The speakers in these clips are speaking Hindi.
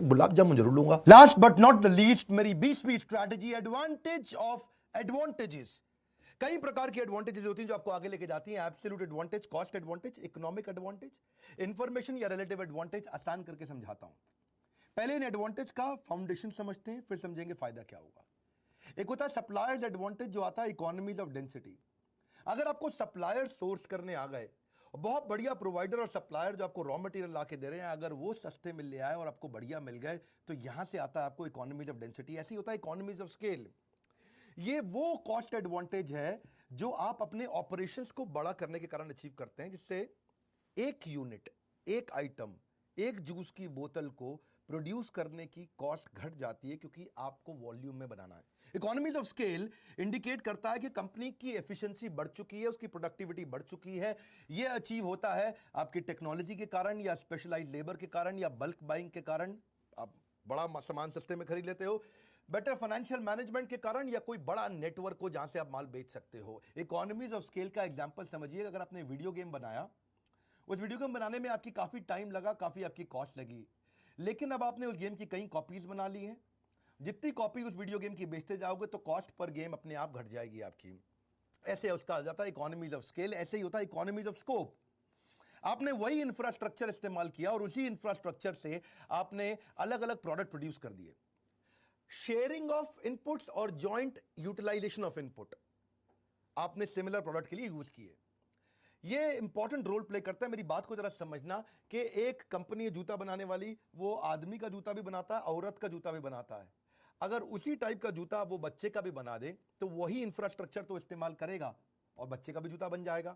एक गुलाब जामुन जरूर लूंगा। Last but not the least, मेरी 20वीं स्ट्रैटेजी, एडवांटेज ऑफ एडवांटेजेस। कई प्रकार की एडवांटेजेस होती हैं जो आपको आगे लेके जाती हैं। Absolute advantage, cost advantage, economic advantage, information या रिलेटिव एडवांटेज। आसान करके समझाता हूं। पहले इन एडवांटेज का फाउंडेशन समझते हैं, फिर समझेंगे फायदा क्या होगा। एक होता है सप्लायर्स एडवांटेज, जो आता है इकोनॉमीज ऑफ डेंसिटी। अगर आपको सप्लायर सोर्स करने आ गए, बहुत बढ़िया प्रोवाइडर और सप्लायर जो आपको रॉ मटेरियल ला के दे रहे हैं, अगर वो सस्ते मिल ले आए और आपको बढ़िया मिल गए, तो यहां से आता है आपको इकोनॉमीज ऑफ डेंसिटी। ऐसे ही होता है इकोनॉमीज ऑफ स्केल। ये वो कॉस्ट एडवांटेज है जो आप अपने ऑपरेशंस को बड़ा करने के कारण अचीव करते हैं, जिससे एक यूनिट, एक आइटम, एक जूस की बोतल को प्रोड्यूस करने की कॉस्ट घट जाती है, क्योंकि आपको वॉल्यूम में बनाना है। इकोनॉमीज ऑफ स्केल इंडिकेट करता है कि कंपनी की एफिशिएंसी बढ़ चुकी है, उसकी प्रोडक्टिविटी बढ़ चुकी है। यह अचीव होता है आपकी टेक्नोलॉजी के कारण, या स्पेशलाइज्ड लेबर के कारण, या बल्क बाइंग के कारण। आप बड़ा सामान सस्ते में खरीद लेते हो, बेटर फाइनेंशियल मैनेजमेंट के कारण, या कोई बड़ा नेटवर्क हो जहां से आप माल बेच सकते हो। इकोनॉमीज ऑफ स्केल का एग्जांपल समझिए। अगर आपने वीडियो गेम बनाया, उस वीडियो गेम बनाने में आपकी काफी टाइम लगा, काफी आपकी कॉस्ट लगी, लेकिन अब आपने उस गेम की कई कॉपीज बना ली हैं। जितनी कॉपी उस वीडियो गेम की बेचते जाओगे, तो कॉस्ट पर गेम अपने आप घट जाएगी आपकी। ऐसे उसका आ जाता है इकोनॉमीज ऑफ स्केल। ऐसे ही होता है इकोनॉमीज ऑफ स्कोप। आपने वही इंफ्रास्ट्रक्चर इस्तेमाल किया और उसी इंफ्रास्ट्रक्चर से आपने अलग अलग प्रोडक्ट प्रोड्यूस कर दिए। शेयरिंग ऑफ इनपुट्स और जॉइंट यूटिलाइजेशन ऑफ इनपुट आपने सिमिलर प्रोडक्ट के लिए यूज किए। ये इंपॉर्टेंट रोल प्ले करता है। मेरी बात को जरा समझना कि एक कंपनी है जूता बनाने वाली, वो आदमी का जूता भी बनाता है, औरत का जूता भी बनाता है। अगर उसी टाइप का जूता वो बच्चे का भी बना दे, तो वही इंफ्रास्ट्रक्चर तो इस्तेमाल करेगा और बच्चे का भी जूता बन जाएगा।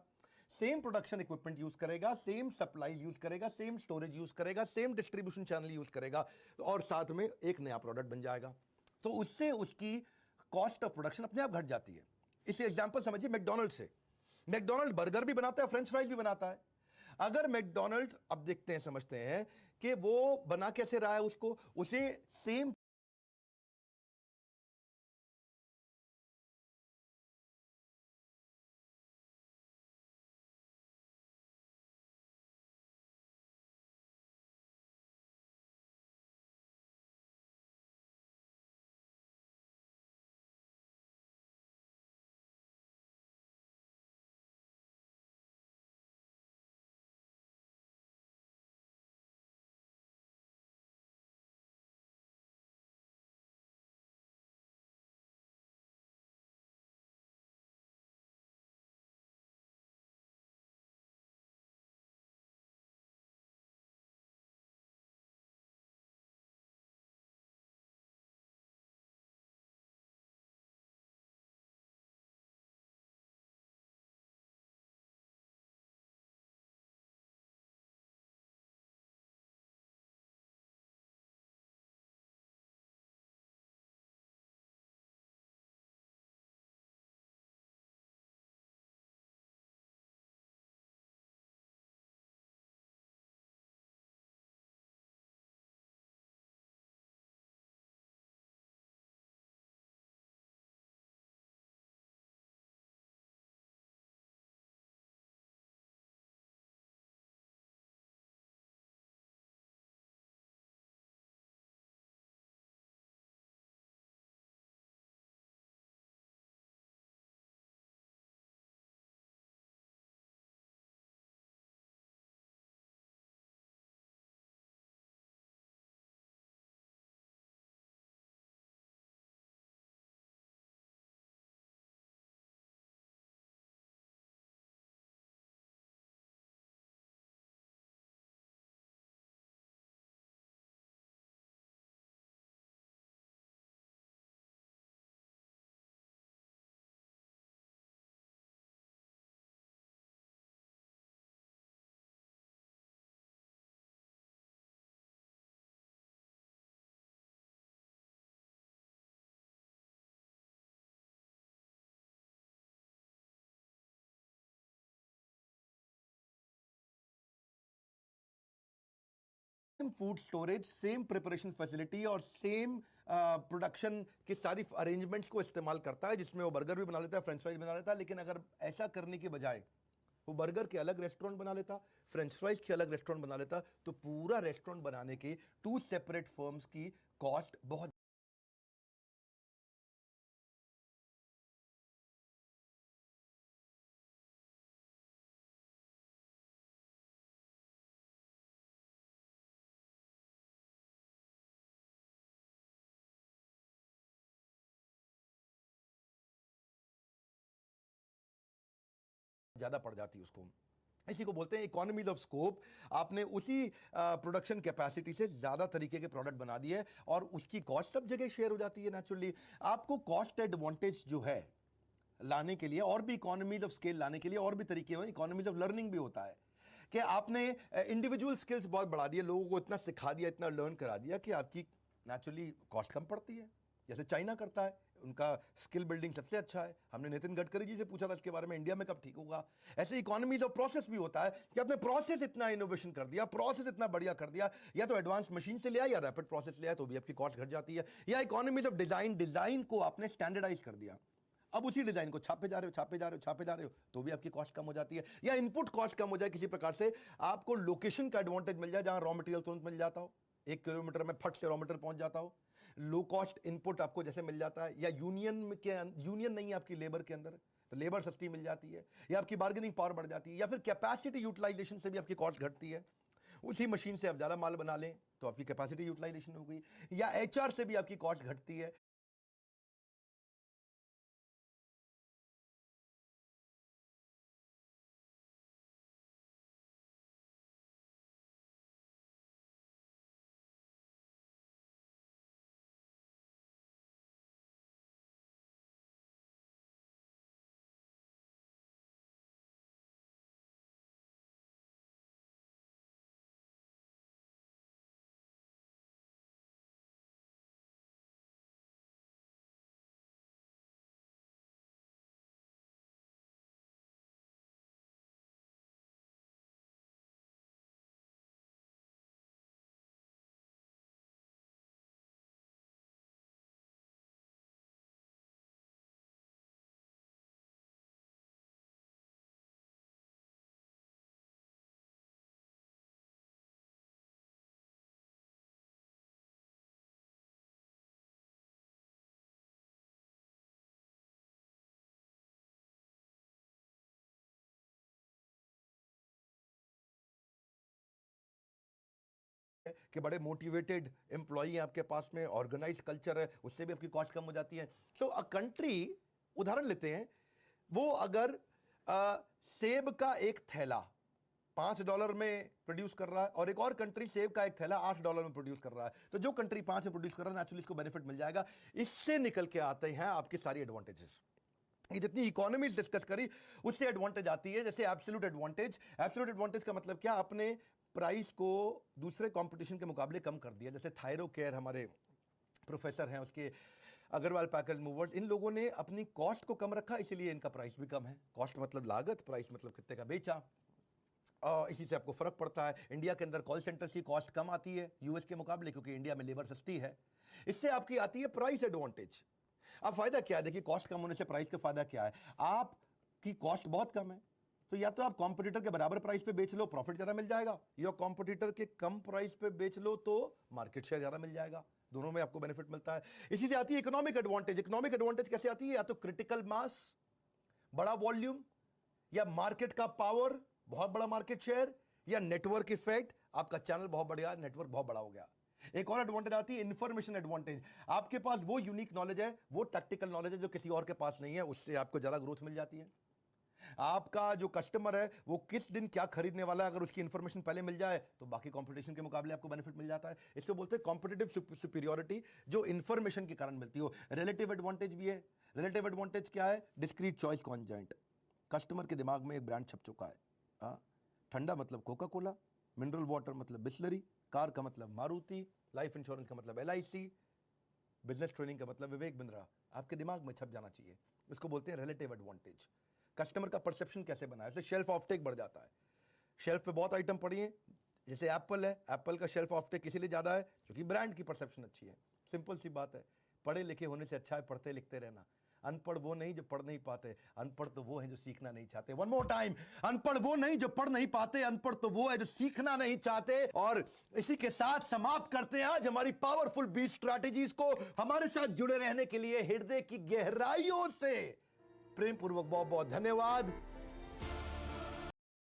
सेम प्रोडक्शन इक्विपमेंट यूज करेगा, सेम सप्लाई यूज करेगा, सेम स्टोरेज यूज करेगा, सेम डिस्ट्रीब्यूशन चैनल यूज करेगा, और साथ में एक नया प्रोडक्ट बन जाएगा। तो उससे उसकी कॉस्ट ऑफ प्रोडक्शन अपने आप घट जाती है। इसे एग्जांपल समझिए मैकडॉनल्ड से। मैकडॉनल्ड बर्गर भी बनाता है, फ्रेंच फ्राइज भी बनाता है। अगर मैकडॉनल्ड, अब देखते हैं, समझते हैं कि वो बना कैसे रहा है उसको, उसे same food storage, same preparation facility और सेम प्रोडक्शन की सारी अरेंजमेंट्स को इस्तेमाल करता है, जिसमें वो बर्गर भी बना लेता है, फ्रेंच फ्राइज बना लेता है। लेकिन अगर ऐसा करने के बजाय वो बर्गर के अलग रेस्टोरेंट बना लेता, फ्रेंच फ्राइज के अलग रेस्टोरेंट बना लेता, तो पूरा रेस्टोरेंट बनाने के 2 सेपरेट फर्म्स की कॉस्ट बहुत ज्यादा पड़ जाती है उसको। इसी को बोलते हैं इकोनॉमीज ऑफ स्कोप। आपने उसी प्रोडक्शन कैपेसिटी से ज्यादा तरीके के प्रोडक्ट बना दिए और उसकी कॉस्ट सब जगह शेयर हो जाती है नेचुरली। आपको कॉस्ट एडवांटेज जो है लाने के लिए और भी इकोनॉमीज ऑफ स्केल लाने के लिए और भी तरीके हैं, इकोनॉमीज ऑफ लर्निंग भी होता है कि आपने इंडिविजुअल स्किल्स बहुत बढ़ा दिए, लोगों को इतना सिखा दिया, इतना लर्न करा दिया कि आपकी नेचुरली कॉस्ट कम पड़ती है, जैसे चाइना करता है, उनका स्किल बिल्डिंग सबसे अच्छा है। हमने नितिन गडकरी जी से पूछा था इसके बारे में, इंडिया में कब ठीक होगा। ऐसे इकोनॉमीज ऑफ प्रोसेस भी होता है कि आपने प्रोसेस इतना इनोवेशन कर दिया, प्रोसेस इतना बढ़िया कर दिया, या तो एडवांस मशीन से लिया या रैपिड प्रोसेस लिया, तो भी आपकी कॉस्ट घट जाती है। या इकोनॉमीज ऑफ डिजाइन, डिजाइन को आपने स्टैंडर्डाइज कर दिया, अब उसी डिजाइन को छापे जा रहे हो, छापे जा रहे हो, छापे जा रहे हो, तो भी आपकी कॉस्ट कम हो जाती है। या इनपुट कॉस्ट कम हो जाए किसी प्रकार से, आपको लोकेशन का एडवांटेज मिल जाए, जहां रॉ मटेरियल तुरंत मिल जाता हो, 1 किलोमीटर में फट से रॉ मटेरियल पहुंच जाता हो, लो कॉस्ट इनपुट आपको जैसे मिल जाता है। या यूनियन नहीं है आपकी लेबर के अंदर, तो लेबर सस्ती मिल जाती है, या आपकी बार्गेनिंग पावर बढ़ जाती है, या फिर कैपेसिटी यूटिलाइजेशन से भी आपकी कॉस्ट घटती है। उसी मशीन से आप ज्यादा माल बना लें तो आपकी कैपेसिटी यूटिलाइजेशन हो गई, या एचआर से भी आपकी कॉस्ट घटती है। कि बड़े मोटिवेटेड एम्प्लॉई हैं आपके पास में, ऑर्गेनाइज्ड कल्चर है, उससे भी आपकी कॉस्ट कम हो जाती है। सो अ कंट्री, उदाहरण लेते हैं, वो अगर सेब का एक थैला $5 में प्रोड्यूस कर रहा है और एक और कंट्री सेब का एक थैला $8 में प्रोड्यूस कर रहा है, तो जो कंट्री 5 में प्रोड्यूस कर रहा है नेचुरली इसको बेनिफिट मिल जाएगा। इससे निकल के आते हैं आपकी सारी एडवांटेजेस। ये जितनी इकोनॉमी डिस्कस करी उससे एडवांटेज आती है, जैसे एब्सोल्यूट एडवांटेज। एब्सोल्यूट एडवांटेज का मतलब क्या, अपने प्राइस को दूसरे कंपटीशन के मुकाबले कम कर दिया। जैसे थायरो केयर, हमारे प्रोफेसर हैं उसके, अग्रवाल पैकेज मूवर्स, इन लोगों ने अपनी कॉस्ट को कम रखा, इसलिए इनका प्राइस भी कम है। कॉस्ट मतलब लागत, प्राइस मतलब कितने का बेचा, इसी से आपको फर्क पड़ता है। इंडिया के अंदर कॉल सेंटर्स की कॉस्ट कम आती है यूएस के मुकाबले, क्योंकि इंडिया में लेबर सस्ती है। इससे आपकी आती है प्राइस एडवांटेज। अब फायदा क्या है, देखिए कॉस्ट कम होने से प्राइस का फायदा क्या है, आपकी कॉस्ट बहुत कम है, तो या तो आप कॉम्पिटिटर के बराबर प्राइस पे बेच लो, प्रॉफिट ज्यादा मिल जाएगा, या कॉम्पिटिटर के कम प्राइस पे बेच लो तो मार्केट शेयर ज्यादा मिल जाएगा। दोनों में आपको बेनिफिट मिलता है। इसी से आती है इकोनॉमिक एडवांटेज। इकोनॉमिक एडवांटेज कैसे आती है, या तो क्रिटिकल मास, बड़ा वॉल्यूम, या मार्केट का पावर, बहुत बड़ा मार्केट शेयर, या नेटवर्क इफेक्ट, आपका चैनल बहुत बढ़िया, नेटवर्क बहुत बड़ा हो गया। एक और एडवांटेज आती है इंफॉर्मेशन एडवांटेज। आपके पास वो यूनिक नॉलेज है, वो टैक्टिकल नॉलेज है जो किसी और के पास नहीं है, उससे आपको ज्यादा ग्रोथ मिल जाती है। आपका जो कस्टमर है वो किस दिन क्या खरीदने वाला है, अगर उसकी इंफॉर्मेशन पहले मिल जाए तो बाकी कंपटीशन के मुकाबले आपको बेनिफिट मिल जाता है। इसको बोलते हैं कॉम्पिटिटिव सुपीरियरिटी, जो इंफॉर्मेशन के कारण मिलती हो। रिलेटिव एडवांटेज भी है। रिलेटिव एडवांटेज क्या है, डिस्क्रीट चॉइस कॉन्जेंट। कस्टमर के दिमाग में एक ब्रांड छप चुका है, ठंडा मतलब कोका कोला, मिनरल वाटर मतलब बिस्लरी, कार का मतलब मारुति, लाइफ इंश्योरेंस का मतलब LIC, बिजनेस ट्रेनिंग का मतलब विवेक बिंद्रा, आपके दिमाग में छप जाना चाहिए। इसको बोलते हैं रिलेटिव एडवांटेज। कस्टमर का परसेप्शन कैसे बना है, शेल्फ ऑफटेक बढ़ जाता है। शेल्फ पे बहुत आइटम पड़ी है, जैसे एप्पल है, एप्पल का शेल्फ ऑफटेक इसीलिए ज्यादा है क्योंकि ब्रांड की परसेप्शन अच्छी है। सिंपल सी बात है, पढ़े लिखे होने से अच्छा है पढ़ते लिखते रहना। अनपढ़ वो नहीं जो पढ़ नहीं पाते, अनपढ़ तो वो है जो सीखना नहीं चाहते। वन मोर टाइम, अनपढ़ वो नहीं जो पढ़ नहीं पाते, अनपढ़ तो वो है जो सीखना नहीं चाहते। और इसी के साथ समाप्त करते हैं आज हमारी पावरफुल बीट स्ट्रैटेजीज को। हमारे साथ जुड़े रहने के लिए हृदय की गहराइयों से प्रेम पूर्वक बहुत बहुत धन्यवाद।